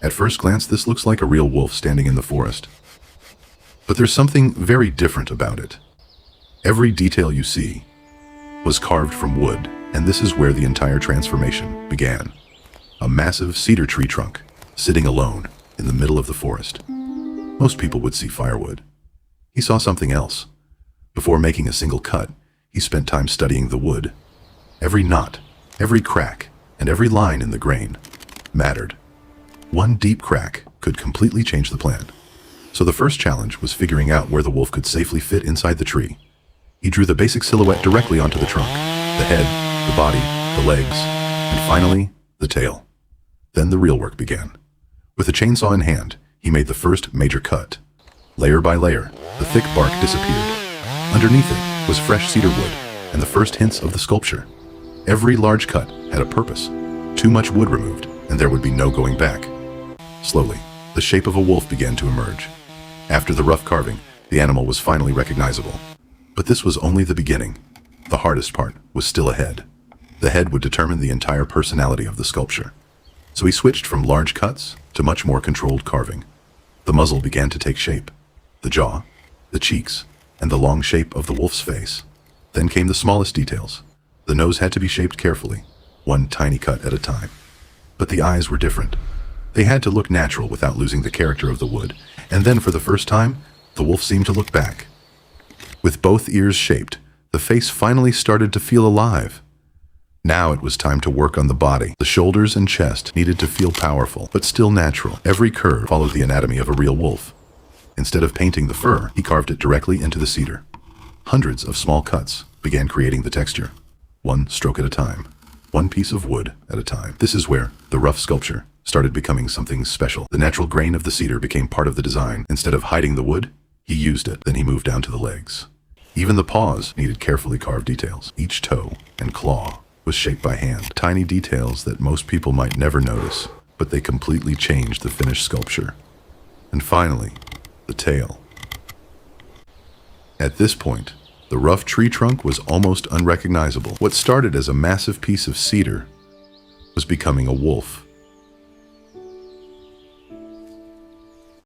At first glance, this looks like a real wolf standing in the forest. But there's something very different about it. Every detail you see was carved from wood, and this is where the entire transformation began. A massive cedar tree trunk, sitting alone in the middle of the forest. Most people would see firewood. He saw something else. Before making a single cut, he spent time studying the wood. Every knot, every crack, and every line in the grain mattered. One deep crack could completely change the plan. So the first challenge was figuring out where the wolf could safely fit inside the tree. He drew the basic silhouette directly onto the trunk, the head, the body, the legs, and finally, the tail. Then the real work began. With a chainsaw in hand, he made the first major cut. Layer by layer, the thick bark disappeared. Underneath it was fresh cedar wood and the first hints of the sculpture. Every large cut had a purpose. Too much wood removed, and there would be no going back. Slowly, the shape of a wolf began to emerge. After the rough carving, the animal was finally recognizable. But this was only the beginning. The hardest part was still ahead. The head would determine the entire personality of the sculpture. So he switched from large cuts to much more controlled carving. The muzzle began to take shape. The jaw, the cheeks, and the long shape of the wolf's face. Then came the smallest details. The nose had to be shaped carefully, one tiny cut at a time. But the eyes were different. They had to look natural without losing the character of the wood. And then for the first time, the wolf seemed to look back. With both ears shaped, the face finally started to feel alive. Now it was time to work on the body. The shoulders and chest needed to feel powerful, but still natural. Every curve followed the anatomy of a real wolf. Instead of painting the fur, he carved it directly into the cedar. Hundreds of small cuts began creating the texture, one stroke at a time, one piece of wood at a time. This is where the rough sculpture started becoming something special. The natural grain of the cedar became part of the design. Instead of hiding the wood, he used it. Then he moved down to the legs. Even the paws needed carefully carved details. Each toe and claw was shaped by hand. Tiny details that most people might never notice, but they completely changed the finished sculpture. And finally, the tail. At this point, the rough tree trunk was almost unrecognizable. What started as a massive piece of cedar was becoming a wolf.